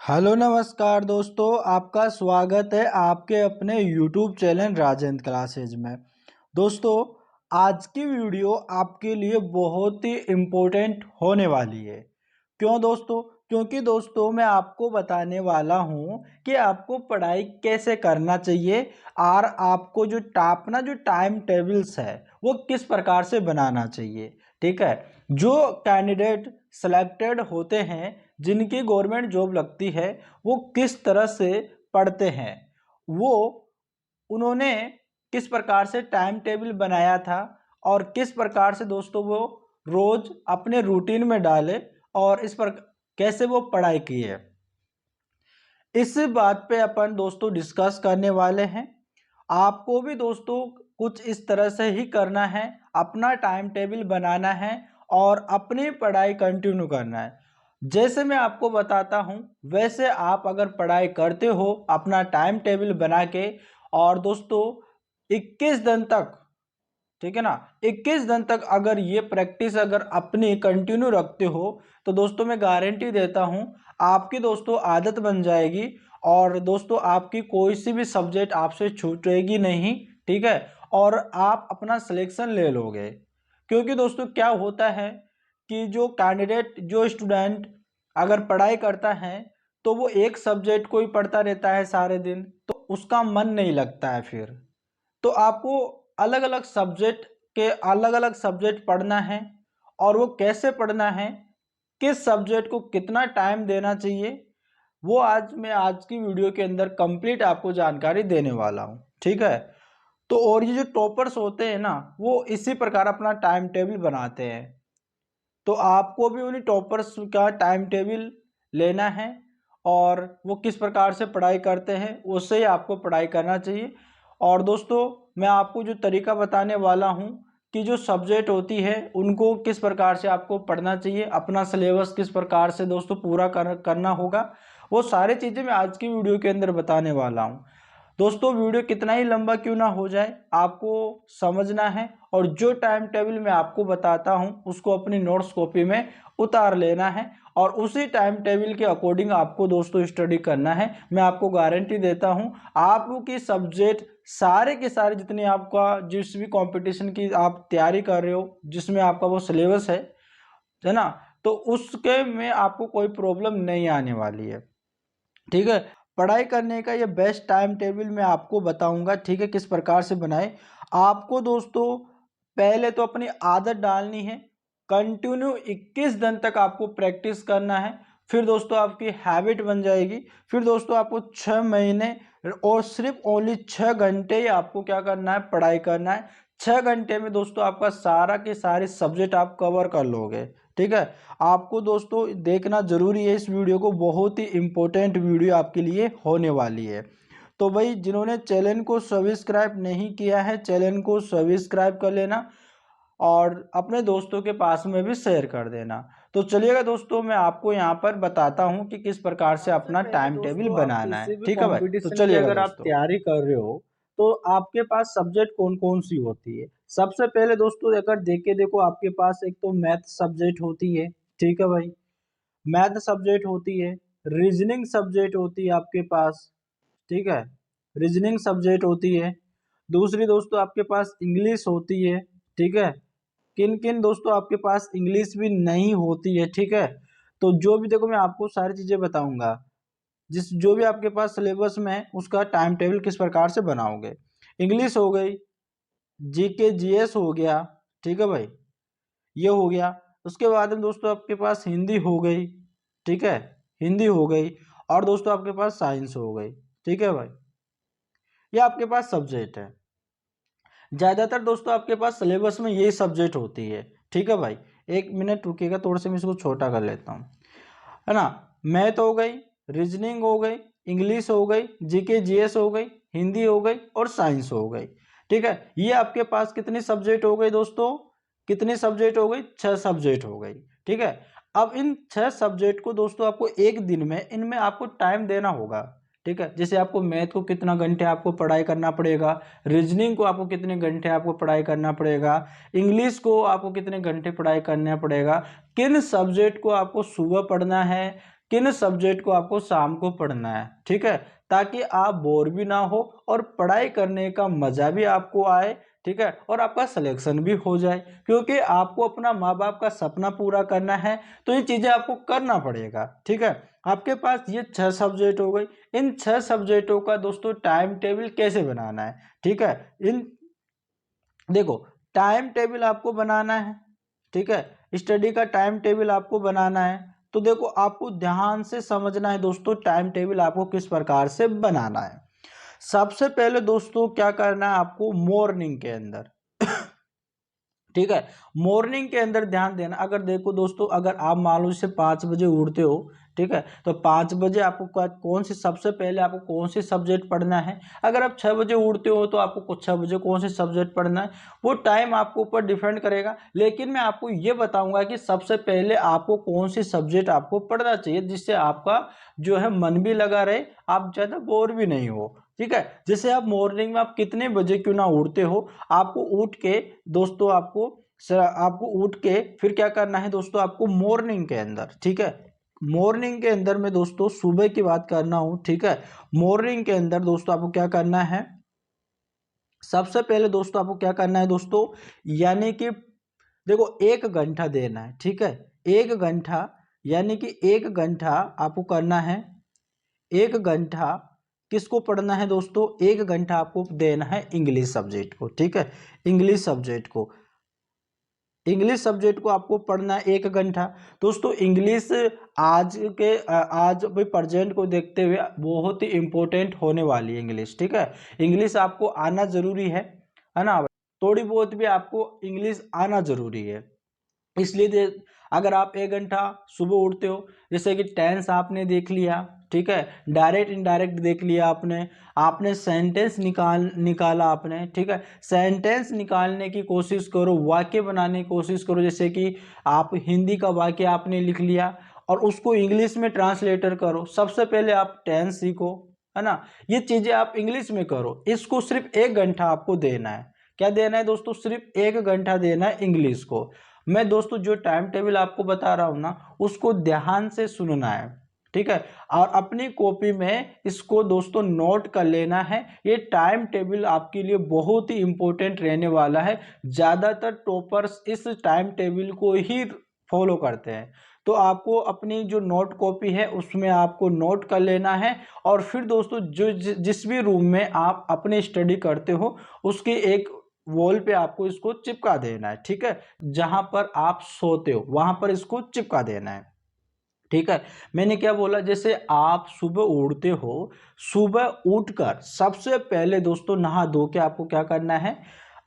Hello नमस्कार दोस्तों, आपका स्वागत है आपके अपने YouTube चैनल राजेंद्र क्लासेज में। दोस्तों, आज की वीडियो आपके लिए बहुत ही इम्पोर्टेंट होने वाली है। क्यों दोस्तों? क्योंकि दोस्तों मैं आपको बताने वाला हूं कि आपको पढ़ाई कैसे करना चाहिए और आपको जो टाइम टेबल्स है वो किस प्रकार से बनाना चाहिए। ठीक है, जो कैंडिडेट सेलेक्टेड होते हैं, जिनकी गवर्नमेंट जॉब लगती है, वो किस तरह से पढ़ते हैं, वो उन्होंने किस प्रकार से टाइम टेबल बनाया था और किस प्रकार से दोस्तों वो रोज अपने रूटीन में डाले और इस पर कैसे वो पढ़ाई की है, इस बात पे अपन दोस्तों डिस्कस करने वाले हैं। आपको भी दोस्तों कुछ इस तरह से ही करना है, अपना टाइम टेबल बनाना है और अपनी पढ़ाई कंटिन्यू करना है। जैसे मैं आपको बताता हूँ वैसे आप अगर पढ़ाई करते हो अपना टाइम टेबल बना के, और दोस्तों 21 दिन तक, ठीक है ना, 21 दिन तक अगर ये प्रैक्टिस अगर अपनी कंटिन्यू रखते हो तो दोस्तों मैं गारंटी देता हूँ आपकी दोस्तों आदत बन जाएगी और दोस्तों आपकी कोई सी भी सब्जेक्ट आपसे छूटेगी नहीं। ठीक है, और आप अपना सिलेक्शन ले लोगे। क्योंकि दोस्तों क्या होता है कि जो स्टूडेंट अगर पढ़ाई करता है तो वो एक सब्जेक्ट को ही पढ़ता रहता है सारे दिन, तो उसका मन नहीं लगता है। फिर तो आपको अलग अलग सब्जेक्ट पढ़ना है, और वो कैसे पढ़ना है, किस सब्जेक्ट को कितना टाइम देना चाहिए, वो आज की वीडियो के अंदर कंप्लीट आपको जानकारी देने वाला हूँ। ठीक है, तो और ये जो टॉपर्स होते हैं ना, वो इसी प्रकार अपना टाइम टेबल बनाते हैं। तो आपको भी उन्हीं टॉपर्स का टाइम टेबल लेना है और वो किस प्रकार से पढ़ाई करते हैं उससे ही आपको पढ़ाई करना चाहिए। और दोस्तों मैं आपको जो तरीका बताने वाला हूँ कि जो सब्जेक्ट होती है उनको किस प्रकार से आपको पढ़ना चाहिए, अपना सिलेबस किस प्रकार से दोस्तों पूरा करना होगा, वो सारी चीज़ें मैं आज की वीडियो के अंदर बताने वाला हूँ। दोस्तों वीडियो कितना ही लंबा क्यों ना हो जाए, आपको समझना है और जो टाइम टेबल मैं आपको बताता हूं उसको अपनी नोट्स कॉपी में उतार लेना है और उसी टाइम टेबल के अकॉर्डिंग आपको दोस्तों स्टडी करना है। मैं आपको गारंटी देता हूं आपकी सब्जेक्ट सारे के सारे जितने आपका जिस भी कंपटीशन की आप तैयारी कर रहे हो, जिसमें आपका वो सिलेबस है ना, तो उसके में आपको कोई प्रॉब्लम नहीं आने वाली है। ठीक है, पढ़ाई करने का ये बेस्ट टाइम टेबल मैं आपको बताऊंगा। ठीक है, किस प्रकार से बनाए। आपको दोस्तों पहले तो अपनी आदत डालनी है, कंटिन्यू 21 दिन तक आपको प्रैक्टिस करना है। फिर दोस्तों आपकी हैबिट बन जाएगी। फिर दोस्तों आपको 6 महीने और सिर्फ ओनली 6 घंटे ही आपको क्या करना है, पढ़ाई करना है। 6 घंटे में दोस्तों आपका सारा के सारे सब्जेक्ट आप कवर कर लोगे। ठीक है, आपको दोस्तों देखना जरूरी है इस वीडियो को, बहुत ही इंपॉर्टेंट वीडियो आपके लिए होने वाली है। तो भाई जिन्होंने चैनल को सब्सक्राइब नहीं किया है, चैनल को सब्सक्राइब कर लेना और अपने दोस्तों के पास में भी शेयर कर देना। तो चलिएगा दोस्तों मैं आपको यहाँ पर बताता हूँ कि किस प्रकार से अपना टाइम टेबल दोस्तों आप बनाना किसी है। भी ठीक है भाई, तो कंपटीशन की चलिएगा अगर आप दोस्तों। तैयारी कर रहे हो तो आपके पास सब्जेक्ट कौन कौन सी होती है। सबसे पहले दोस्तों अगर देखो आपके पास एक तो मैथ सब्जेक्ट होती है। ठीक है भाई, मैथ सब्जेक्ट होती है, रीजनिंग सब्जेक्ट होती है आपके पास। ठीक है, रीजनिंग सब्जेक्ट होती है। दूसरी दोस्तों आपके पास इंग्लिश होती है। ठीक है, किन किन दोस्तों आपके पास इंग्लिश भी नहीं होती है। ठीक है, तो जो भी देखो मैं आपको सारी चीजें बताऊंगा, जिस जो भी आपके पास सिलेबस में है उसका टाइम टेबल किस प्रकार से बनाओगे। इंग्लिश हो गई, जीके जीएस हो गया। ठीक है भाई, ये हो गया। उसके बाद में दोस्तों आपके पास हिंदी हो गई। ठीक है, हिंदी हो गई। और दोस्तों आपके पास साइंस हो गई। ठीक है भाई, ये आपके पास सब्जेक्ट है। ज्यादातर दोस्तों आपके पास सिलेबस में यही सब्जेक्ट होती है। ठीक है भाई, 1 मिनट रुकिएगा, थोड़ा सा मैं इसको छोटा कर लेता हूँ, है ना। मैथ हो गई, रीजनिंग हो गई, इंग्लिश हो गई, जीके जीएस हो गई, हिंदी हो गई और साइंस हो गई। ठीक है, ये आपके पास कितनी सब्जेक्ट हो गई दोस्तों, कितनी सब्जेक्ट हो गई, 6 सब्जेक्ट हो गई। ठीक है, अब इन 6 सब्जेक्ट को दोस्तों आपको एक दिन में इनमें आपको टाइम देना होगा। ठीक है, जैसे आपको मैथ को कितना घंटे आपको पढ़ाई करना पड़ेगा, रीजनिंग को आपको कितने घंटे आपको पढ़ाई करना पड़ेगा, इंग्लिश को आपको कितने घंटे पढ़ाई करना पड़ेगा, किन सब्जेक्ट को आपको सुबह पढ़ना है, किन सब्जेक्ट को आपको शाम को पढ़ना है, ठीक है, ताकि आप बोर भी ना हो और पढ़ाई करने का मजा भी आपको आए, ठीक है, और आपका सिलेक्शन भी हो जाए, क्योंकि आपको अपना माँ बाप का सपना पूरा करना है, तो ये चीजें आपको करना पड़ेगा, ठीक है। आपके पास ये 6 सब्जेक्ट हो गई। इन 6 सब्जेक्टों का दोस्तों टाइम टेबल कैसे बनाना है, ठीक है। इन देखो, टाइम टेबल आपको बनाना है, ठीक है, स्टडी का टाइम टेबल आपको बनाना है। तो देखो, आपको ध्यान से समझना है दोस्तों, टाइम टेबल आपको किस प्रकार से बनाना है। सबसे पहले दोस्तों क्या करना है आपको, मॉर्निंग के अंदर ठीक है, मॉर्निंग के अंदर ध्यान देना। अगर देखो दोस्तों, अगर आप मान लो जैसे 5 बजे उठते हो, ठीक है, तो 5 बजे आपको कौन सी सबसे पहले आपको कौन सी सब्जेक्ट पढ़ना है। अगर आप 6 बजे उठते हो तो आपको 6 बजे कौन सी सब्जेक्ट पढ़ना है, वो टाइम आपको ऊपर डिपेंड करेगा। लेकिन मैं आपको ये बताऊंगा कि सबसे पहले आपको कौन सी सब्जेक्ट आपको पढ़ना चाहिए, जिससे आपका जो है मन भी लगा रहे, आप ज़्यादा बोर भी नहीं हो, ठीक है। जैसे आप मॉर्निंग में आप कितने बजे क्यों ना उठते हो, आपको उठ के दोस्तों आपको उठ के फिर क्या करना है दोस्तों, आपको मॉर्निंग के अंदर, ठीक है, मॉर्निंग के अंदर में दोस्तों सुबह की बात करना हूं, ठीक है। मॉर्निंग के अंदर दोस्तों आपको क्या करना है, सबसे पहले दोस्तों आपको क्या करना है दोस्तों, यानी कि देखो 1 घंटा देना है, ठीक है, 1 घंटा, यानी कि 1 घंटा आपको करना है। 1 घंटा किसको पढ़ना है दोस्तों, 1 घंटा आपको देना है इंग्लिश सब्जेक्ट को, ठीक है, इंग्लिश सब्जेक्ट को आपको पढ़ना है 1 घंटा। दोस्तों इंग्लिश आज भी प्रेजेंट को देखते हुए बहुत ही इंपॉर्टेंट होने वाली है इंग्लिश, ठीक है। इंग्लिश आपको आना जरूरी है ना, थोड़ी बहुत भी आपको इंग्लिश आना जरूरी है। इसलिए अगर आप 1 घंटा सुबह उठते हो, जैसे कि टेंस आपने देख लिया, ठीक है, डायरेक्ट इनडायरेक्ट देख लिया आपने सेंटेंस निकाला आपने, ठीक है, सेंटेंस निकालने की कोशिश करो, वाक्य बनाने की कोशिश करो। जैसे कि आप हिंदी का वाक्य आपने लिख लिया और उसको इंग्लिश में ट्रांसलेटर करो। सबसे पहले आप टेंस सीखो, है ना, ये चीजें आप इंग्लिश में करो। इसको सिर्फ 1 घंटा आपको देना है। क्या देना है दोस्तों, सिर्फ 1 घंटा देना है इंग्लिश को। मैं दोस्तों जो टाइम टेबल आपको बता रहा हूं ना, उसको ध्यान से सुनना है, ठीक है, और अपनी कॉपी में इसको दोस्तों नोट कर लेना है। ये टाइम टेबल आपके लिए बहुत ही इंपॉर्टेंट रहने वाला है। ज्यादातर टॉपर्स इस टाइम टेबल को ही फॉलो करते हैं। तो आपको अपनी जो नोट कॉपी है उसमें आपको नोट कर लेना है, और फिर दोस्तों जो जिस भी रूम में आप अपनी स्टडी करते हो उसकी एक वॉल पे आपको इसको चिपका देना है, ठीक है, जहां पर आप सोते हो वहां पर इसको चिपका देना है, ठीक है। मैंने क्या बोला, जैसे आप सुबह उठते हो, सुबह उठकर सबसे पहले दोस्तों नहा धो के आपको क्या करना है,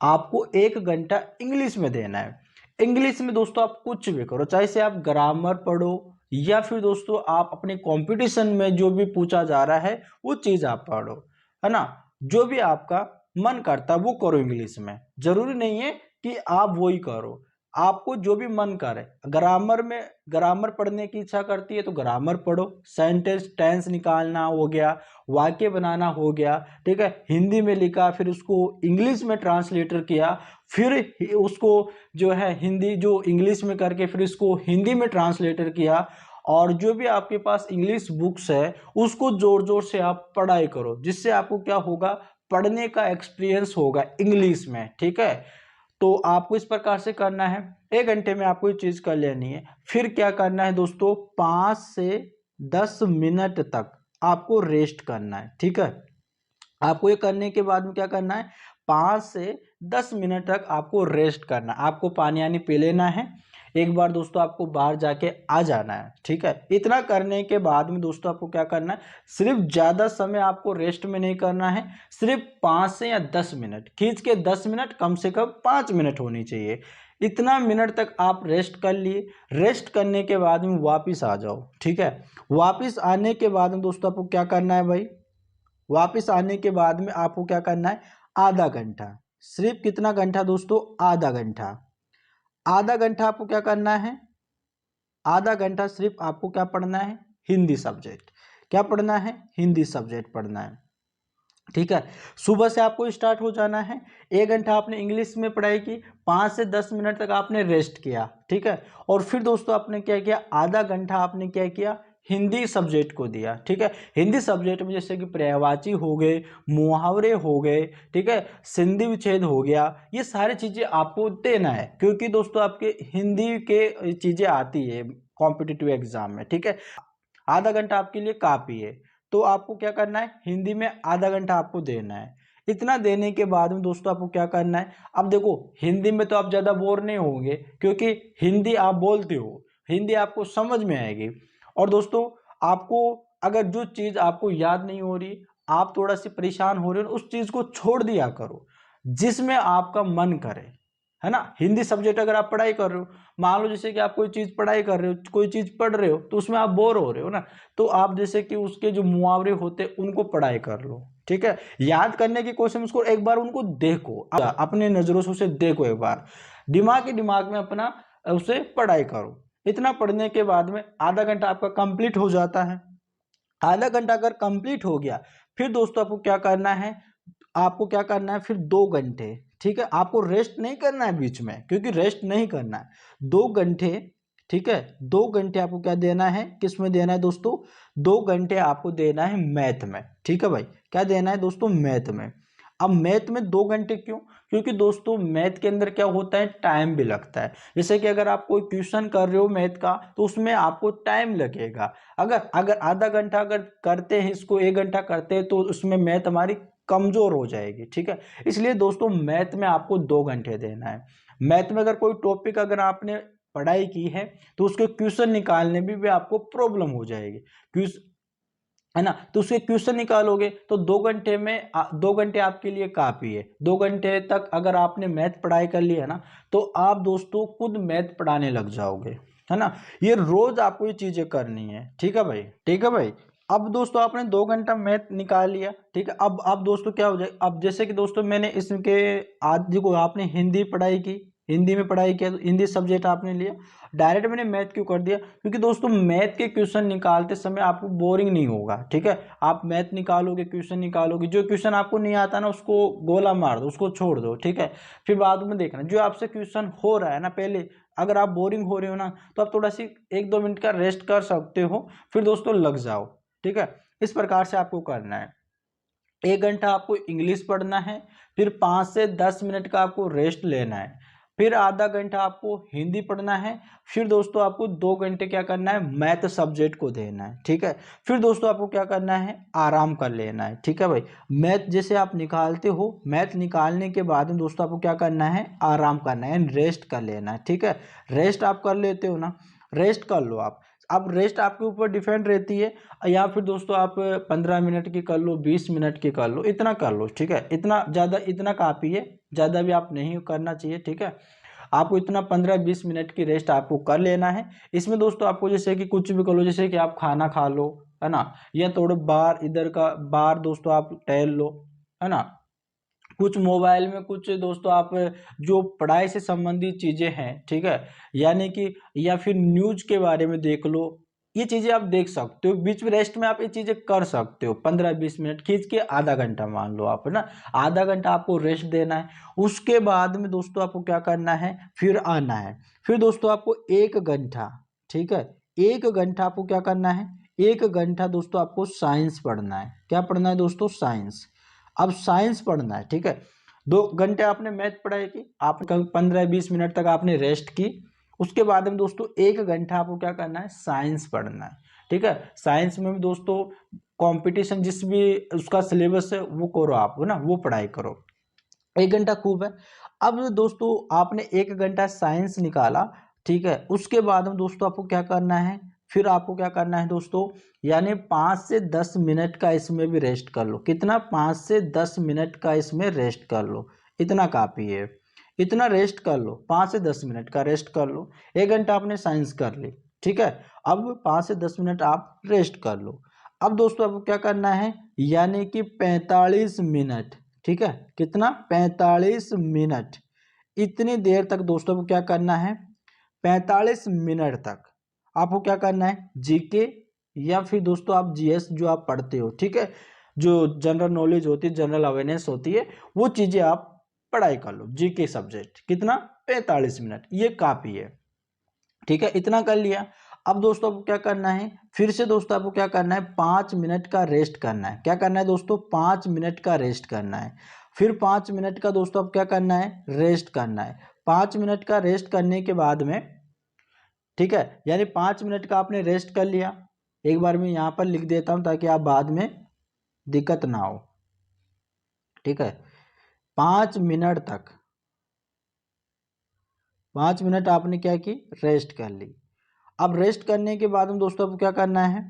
आपको 1 घंटा इंग्लिश में देना है। इंग्लिश में दोस्तों आप कुछ भी करो, चाहे से आप ग्रामर पढ़ो या फिर दोस्तों आप अपने कंपटीशन में जो भी पूछा जा रहा है वो चीज आप पढ़ो, है ना, जो भी आपका मन करता है वो करो इंग्लिश में। जरूरी नहीं है कि आप वो ही करो, आपको जो भी मन करे। ग्रामर पढ़ने की इच्छा करती है तो ग्रामर पढ़ो, सेंटेंस टेंस निकालना हो गया, वाक्य बनाना हो गया, ठीक है, हिंदी में लिखा फिर उसको इंग्लिश में ट्रांसलेटर किया, फिर उसको जो है हिंदी जो इंग्लिश में करके फिर इसको हिंदी में ट्रांसलेटर किया। और जो भी आपके पास इंग्लिश बुक्स है उसको जोर जोर से आप पढ़ाई करो, जिससे आपको क्या होगा, पढ़ने का एक्सपीरियंस होगा इंग्लिश में, ठीक है। तो आपको इस प्रकार से करना है, 1 घंटे में आपको ये चीज कर लेनी है। फिर क्या करना है दोस्तों, 5 से 10 मिनट तक आपको रेस्ट करना है, ठीक है। आपको ये करने के बाद में क्या करना है, 5 से 10 मिनट तक आपको रेस्ट करना है। आपको पानी यानी पी लेना है, एक बार दोस्तों आपको बाहर जाके आ जाना है, ठीक है। इतना करने के बाद में दोस्तों आपको क्या करना है, सिर्फ ज्यादा समय आपको रेस्ट में नहीं करना है, सिर्फ 5 से या 10 मिनट खींच के 10 मिनट, कम से कम 5 मिनट होनी चाहिए। इतना मिनट तक आप रेस्ट कर लिए। रेस्ट करने के बाद में वापिस आ जाओ, ठीक है। वापिस आने के बाद में दोस्तों आपको क्या करना है भाई, वापिस आने के बाद में आपको क्या करना है, आधा घंटा, सिर्फ कितना घंटा दोस्तों, आधा घंटा। आधा घंटा आपको क्या करना है, आधा घंटा सिर्फ आपको क्या पढ़ना है, हिंदी सब्जेक्ट। क्या पढ़ना है, हिंदी सब्जेक्ट पढ़ना है, ठीक है। सुबह से आपको स्टार्ट हो जाना है। 1 घंटा आपने इंग्लिश में पढ़ाई की, 5 से 10 मिनट तक आपने रेस्ट किया, ठीक है। और फिर दोस्तों आपने क्या किया, आधा घंटा आपने क्या किया, हिंदी सब्जेक्ट को दिया, ठीक है। हिंदी सब्जेक्ट में जैसे कि पर्यायवाची हो गए, मुहावरे हो गए, ठीक है, संधि विच्छेद हो गया, ये सारी चीज़ें आपको देना है, क्योंकि दोस्तों आपके हिंदी के चीज़ें आती है कॉम्पिटिटिव एग्जाम में, ठीक है। आधा घंटा आपके लिए काफ़ी है, तो आपको क्या करना है, हिंदी में आधा घंटा आपको देना है। इतना देने के बाद में दोस्तों आपको क्या करना है, अब देखो हिंदी में तो आप ज़्यादा बोर नहीं होंगे, क्योंकि हिंदी आप बोलते हो, हिंदी आपको समझ में आएगी। और दोस्तों आपको अगर जो चीज़ आपको याद नहीं हो रही, आप थोड़ा सी परेशान हो रहे हो, उस चीज़ को छोड़ दिया करो जिसमें आपका मन करे, है ना। हिंदी सब्जेक्ट अगर आप पढ़ाई कर रहे हो, मान लो जैसे कि आप कोई चीज़ पढ़ाई कर रहे हो, कोई चीज़ पढ़ रहे हो, तो उसमें आप बोर हो रहे हो ना, तो आप जैसे कि उसके जो मुहावरे होते हैं उनको पढ़ाई कर लो, ठीक है। याद करने की कोशिश, उसको एक बार उनको देखो, अपने नज़रों से उसे देखो, एक बार दिमाग में अपना उसे पढ़ाई करो। इतना पढ़ने के बाद में आधा घंटा आपका कंप्लीट हो जाता है। आधा घंटा अगर कंप्लीट हो गया, फिर दोस्तों आपको क्या करना है, आपको क्या करना है फिर 2 घंटे, ठीक है। आपको रेस्ट नहीं करना है बीच में, क्योंकि रेस्ट नहीं करना है 2 घंटे, ठीक है। 2 घंटे आपको क्या देना है, किस में देना है दोस्तों, 2 घंटे आपको देना है मैथ में, ठीक है भाई। क्या देना है दोस्तों, मैथ में। अब मैथ में 2 घंटे क्यों, क्योंकि दोस्तों मैथ के अंदर क्या होता है, टाइम भी लगता है। जैसे कि अगर आप कोई क्वेश्चन कर रहे हो मैथ का, तो उसमें आपको टाइम लगेगा। अगर अगर आधा घंटा अगर करते हैं, इसको 1 घंटा करते हैं, तो उसमें मैथ हमारी कमजोर हो जाएगी, ठीक है। इसलिए दोस्तों मैथ में आपको 2 घंटे देना है। मैथ में अगर कोई टॉपिक अगर आपने पढ़ाई की है, तो उसके क्वेश्चन निकालने में भी आपको प्रॉब्लम हो जाएगी, है ना। तो उसके क्वेश्चन निकालोगे तो 2 घंटे में 2 घंटे आपके लिए काफ़ी है। 2 घंटे तक अगर आपने मैथ पढ़ाई कर लिया ना, तो आप दोस्तों खुद मैथ पढ़ाने लग जाओगे, है ना। ये रोज आपको ये चीज़ें करनी है, ठीक है भाई, ठीक है भाई। अब दोस्तों आपने 2 घंटा मैथ निकाल लिया, ठीक है। अब दोस्तों क्या हो जाए, अब जैसे कि दोस्तों मैंने इसके आज देखो आपने हिंदी पढ़ाई की, हिंदी में पढ़ाई किया, तो हिंदी सब्जेक्ट आपने लिया, डायरेक्ट मैंने मैथ क्यों कर दिया, क्योंकि दोस्तों मैथ के क्वेश्चन निकालते समय आपको बोरिंग नहीं होगा, ठीक है। आप मैथ निकालोगे, क्वेश्चन निकालोगे, जो क्वेश्चन आपको नहीं आता ना उसको गोला मार दो, उसको छोड़ दो, ठीक है। फिर बाद में देखना जो आपसे क्वेश्चन हो रहा है ना, पहले अगर आप बोरिंग हो रहे हो ना, तो आप थोड़ा सी 1-2 मिनट का रेस्ट कर सकते हो, फिर दोस्तों लग जाओ, ठीक है। इस प्रकार से आपको करना है। 1 घंटा आपको इंग्लिश पढ़ना है, फिर 5 से 10 मिनट का आपको रेस्ट लेना है, फिर आधा घंटा आपको हिंदी पढ़ना है, फिर दोस्तों आपको 2 घंटे क्या करना है, मैथ सब्जेक्ट को देना है, ठीक है। फिर दोस्तों आपको क्या करना है, आराम कर लेना है, ठीक है भाई। मैथ जैसे आप निकालते हो, मैथ निकालने के बाद में दोस्तों आपको क्या करना है, आराम करना है, रेस्ट कर लेना है, ठीक है। रेस्ट आप कर लेते हो ना, रेस्ट कर लो आप। अब रेस्ट आपके ऊपर डिपेंड रहती है, या फिर दोस्तों आप 15 मिनट की कर लो, 20 मिनट की कर लो, इतना कर लो, ठीक है। इतना ज़्यादा, इतना काफ़ी है, ज़्यादा भी आप नहीं करना चाहिए, ठीक है। आपको इतना 15-20 मिनट की रेस्ट आपको कर लेना है। इसमें दोस्तों आपको जैसे कि कुछ भी कर लो, जैसे कि आप खाना खा लो, है ना, या थोड़ा बाहर इधर का बाहर दोस्तों आप टहल लो, है ना। कुछ मोबाइल में कुछ दोस्तों आप जो पढ़ाई से संबंधित चीज़ें हैं, ठीक है, यानी कि या फिर न्यूज के बारे में देख लो, ये चीज़ें आप देख सकते हो। बीच में रेस्ट में आप ये चीज़ें कर सकते हो, 15-20 मिनट खींच के आधा घंटा मान लो आप, है ना। आधा घंटा आपको रेस्ट देना है। उसके बाद में दोस्तों आपको क्या करना है, फिर आना है। फिर दोस्तों आपको 1 घंटा, ठीक है, 1 घंटा आपको क्या करना है, 1 घंटा दोस्तों आपको साइंस पढ़ना है। क्या पढ़ना है दोस्तों, साइंस। अब साइंस पढ़ना है, ठीक है। 2 घंटे आपने मैथ पढ़ाई की, आपने कभी 15-20 मिनट तक आपने रेस्ट की, उसके बाद में दोस्तों 1 घंटा आपको क्या करना है, साइंस पढ़ना है, ठीक है। साइंस में भी दोस्तों कंपटीशन जिस भी उसका सिलेबस है वो करो आप, है ना, वो पढ़ाई करो। 1 घंटा खूब है। अब दोस्तों आपने 1 घंटा साइंस निकाला, ठीक है। उसके बाद में दोस्तों आपको क्या करना है, फिर आपको क्या करना है दोस्तों, यानी 5 से 10 मिनट का इसमें भी रेस्ट कर लो। कितना, 5 से 10 मिनट का इसमें रेस्ट कर लो, इतना काफ़ी है। इतना रेस्ट कर लो, 5 से 10 मिनट का रेस्ट कर लो। 1 घंटा आपने साइंस कर ली, ठीक है। अब 5 से 10 मिनट आप रेस्ट कर लो। अब दोस्तों आपको क्या करना है, यानी कि 45 मिनट, ठीक है। कितना, 45 मिनट। इतनी देर तक दोस्तों को क्या करना है, 45 मिनट तक आपको क्या करना है, जीके या फिर दोस्तों आप जीएस जो आप पढ़ते हो, ठीक है, जो जनरल नॉलेज होती है, जनरल अवेयरनेस होती है, वो चीज़ें आप पढ़ाई कर लो। जीके सब्जेक्ट कितना, 45 मिनट, ये काफ़ी है, ठीक है। इतना कर लिया। अब दोस्तों आपको क्या करना है, फिर से दोस्तों आपको क्या करना है, 5 मिनट का रेस्ट करना है। क्या करना है दोस्तों, 5 मिनट का रेस्ट करना है। फिर 5 मिनट का दोस्तों अब क्या करना है, रेस्ट करना है। 5 मिनट का रेस्ट करने के बाद में, ठीक है, यानी 5 मिनट का आपने रेस्ट कर लिया। एक बार मैं यहाँ पर लिख देता हूँ ताकि आप बाद में दिक्कत ना हो, ठीक है। 5 मिनट तक, 5 मिनट आपने क्या की, रेस्ट कर ली। अब रेस्ट करने के बाद में दोस्तों आपको क्या करना है,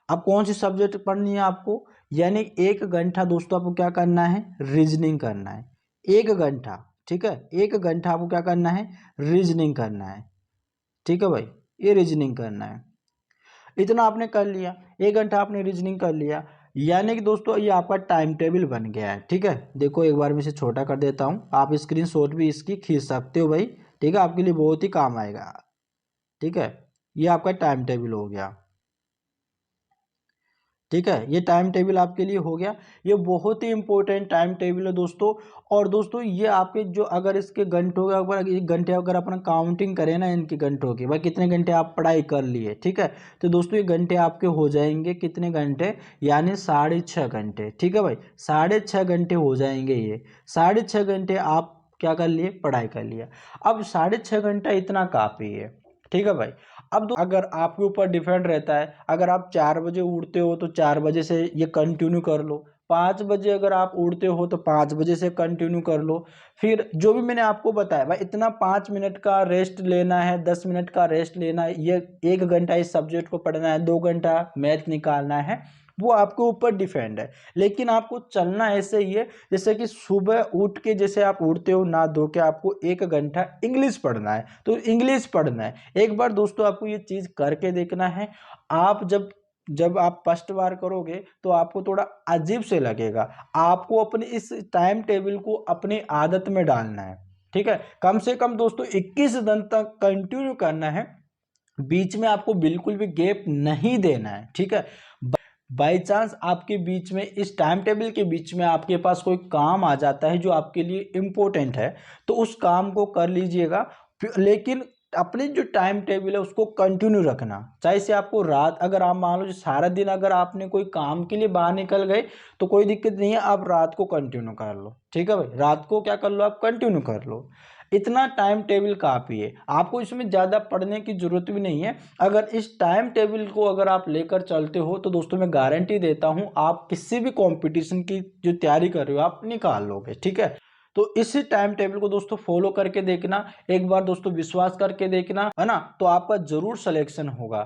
अब कौन सी सब्जेक्ट पढ़नी है आपको, यानी 1 घंटा दोस्तों आपको क्या करना है, रीजनिंग करना है। 1 घंटा, ठीक है, 1 घंटा आपको क्या करना है, रीजनिंग करना है, ठीक है भाई, ये रीजनिंग करना है। इतना आपने कर लिया, 1 घंटा आपने रीजनिंग कर लिया, यानी कि दोस्तों ये आपका टाइम टेबल बन गया है, ठीक है। देखो एक बार मैं इसे छोटा कर देता हूँ, आप स्क्रीनशॉट भी इसकी खींच सकते हो भाई, ठीक है, आपके लिए बहुत ही काम आएगा, ठीक है। ये आपका टाइम टेबल हो गया, ठीक है, ये टाइम टेबल आपके लिए हो गया। ये बहुत ही इंपॉर्टेंट टाइम टेबल है दोस्तों। और दोस्तों ये आपके जो, अगर इसके घंटों के ऊपर, एक घंटे अगर अपन काउंटिंग करें ना इनके घंटों की, भाई कितने घंटे आप पढ़ाई कर लिए, ठीक है, तो दोस्तों ये घंटे आपके हो जाएंगे कितने घंटे, यानी 6.5 घंटे, ठीक है भाई, 6.5 घंटे हो जाएंगे ये। 6.5 घंटे आप क्या कर लिए, पढ़ाई कर लिया। अब 6.5 घंटा इतना काफ़ी है, ठीक है भाई। अब अगर आपके ऊपर डिपेंड रहता है, अगर आप 4 बजे उठते हो तो 4 बजे से ये कंटिन्यू कर लो, 5 बजे अगर आप उठते हो तो 5 बजे से कंटिन्यू कर लो। फिर जो भी मैंने आपको बताया भाई, इतना 5 मिनट का रेस्ट लेना है, 10 मिनट का रेस्ट लेना है, ये 1 घंटा इस सब्जेक्ट को पढ़ना है, 2 घंटा मैथ निकालना है, वो आपके ऊपर डिपेंड है। लेकिन आपको चलना ऐसे ही है, जैसे कि सुबह उठ के, जैसे आप उठते हो ना धो के, आपको 1 घंटा इंग्लिश पढ़ना है तो इंग्लिश पढ़ना है। एक बार दोस्तों आपको ये चीज़ करके देखना है। आप जब जब आप फर्स्ट बार करोगे तो आपको थोड़ा अजीब से लगेगा। आपको अपने इस टाइम टेबल को अपनी आदत में डालना है, ठीक है। कम से कम दोस्तों 21 दिन तक कंटिन्यू करना है, बीच में आपको बिल्कुल भी गैप नहीं देना है, ठीक है। बाई चांस आपके बीच में, इस टाइम टेबल के बीच में आपके पास कोई काम आ जाता है जो आपके लिए इम्पोर्टेंट है, तो उस काम को कर लीजिएगा। लेकिन अपनी जो टाइम टेबल है उसको कंटिन्यू रखना। चाहे से आपको रात, अगर आप मान लो जो सारा दिन अगर आपने कोई काम के लिए बाहर निकल गए तो कोई दिक्कत नहीं है, आप रात को कंटिन्यू कर लो, ठीक है भाई, रात को क्या कर लो, आप कंटिन्यू कर लो। इतना टाइम टेबल काफ़ी है, आपको इसमें ज़्यादा पढ़ने की ज़रूरत भी नहीं है। अगर इस टाइम टेबल को अगर आप लेकर चलते हो तो दोस्तों मैं गारंटी देता हूँ आप किसी भी कंपटीशन की जो तैयारी कर रहे हो आप निकाल लोगे, ठीक है। तो इसी टाइम टेबल को दोस्तों फॉलो करके देखना, एक बार दोस्तों विश्वास करके देखना, है ना, तो आपका जरूर सिलेक्शन होगा,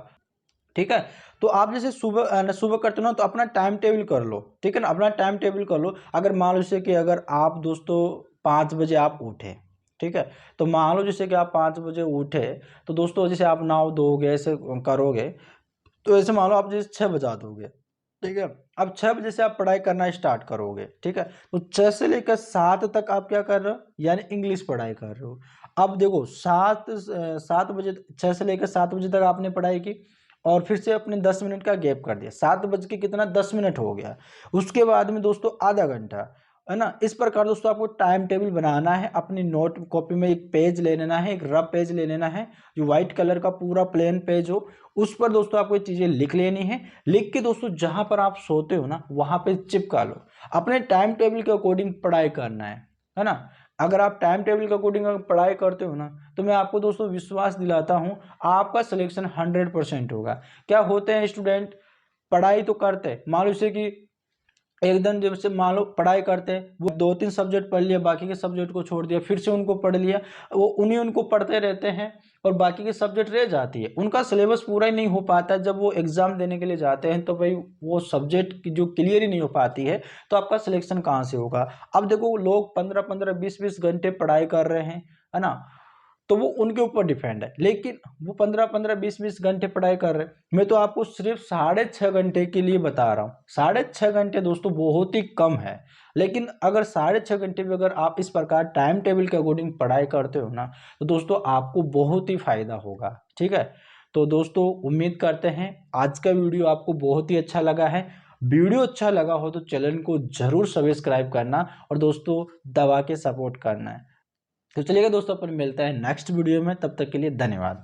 ठीक है। तो आप जैसे सुबह सुबह करते हो ना, तो अपना टाइम टेबल कर लो, ठीक है ना, अपना टाइम टेबल कर लो। अगर मान लो जैसे कि अगर आप दोस्तों 5 बजे आप उठे, ठीक है, तो मान लो जैसे कि आप 5 बजे उठे, तो दोस्तों जैसे आप नहाओ धोओगे ऐसे करोगे, तो ऐसे मान लो आप जैसे 6 बजा दोगे, ठीक है। अब 6 बजे से आप पढ़ाई करना स्टार्ट करोगे, ठीक है, तो 6 से लेकर 7 तक आप क्या कर रहे हो, यानी इंग्लिश पढ़ाई कर रहे हो। अब देखो 7 बजे, 6 से लेकर 7 बजे तक आपने पढ़ाई की, और फिर से अपने 10 मिनट का गैप कर दिया, 7 बज के कितना 10 मिनट हो गया। उसके बाद में दोस्तों आधा घंटा, है ना। इस प्रकार दोस्तों आपको टाइम टेबल बनाना है। अपनी नोट कॉपी में एक पेज ले लेना है, एक रफ पेज ले लेना है, जो व्हाइट कलर का पूरा प्लेन पेज हो, उस पर दोस्तों आपको ये चीज़ें लिख लेनी है। लिख के दोस्तों जहाँ पर आप सोते हो ना वहाँ पे चिपका लो। अपने टाइम टेबल के अकॉर्डिंग पढ़ाई करना है ना। अगर आप टाइम टेबल के अकॉर्डिंग पढ़ाई करते हो ना, तो मैं आपको दोस्तों विश्वास दिलाता हूँ आपका सिलेक्शन 100% होगा। क्या होते हैं स्टूडेंट, पढ़ाई तो करते हैं, मान लो जैसे कि एक दिन जब से मान लो पढ़ाई करते हैं, वो 2-3 सब्जेक्ट पढ़ लिया, बाकी के सब्जेक्ट को छोड़ दिया, फिर से उनको पढ़ लिया, वो उनको पढ़ते रहते हैं, और बाकी के सब्जेक्ट रह जाती है, उनका सिलेबस पूरा ही नहीं हो पाता। जब वो एग्जाम देने के लिए जाते हैं तो भाई वो सब्जेक्ट की जो क्लियर ही नहीं हो पाती है, तो आपका सिलेक्शन कहाँ से होगा। अब देखो लोग 15-15, 20-20 घंटे पढ़ाई कर रहे हैं, है ना, तो वो उनके ऊपर डिपेंड है। लेकिन वो 15-15, 20-20 घंटे पढ़ाई कर रहे हैं, मैं तो आपको सिर्फ 6.5 घंटे के लिए बता रहा हूँ। 6.5 घंटे दोस्तों बहुत ही कम है, लेकिन अगर 6.5 घंटे में अगर आप इस प्रकार टाइम टेबल के अकॉर्डिंग पढ़ाई करते हो ना, तो दोस्तों आपको बहुत ही फायदा होगा, ठीक है। तो दोस्तों उम्मीद करते हैं आज का वीडियो आपको बहुत ही अच्छा लगा है। वीडियो अच्छा लगा हो तो चैनल को जरूर सब्सक्राइब करना, और दोस्तों दबा के सपोर्ट करना है। तो चलिएगा दोस्तों, अपन मिलते हैं नेक्स्ट वीडियो में, तब तक के लिए धन्यवाद।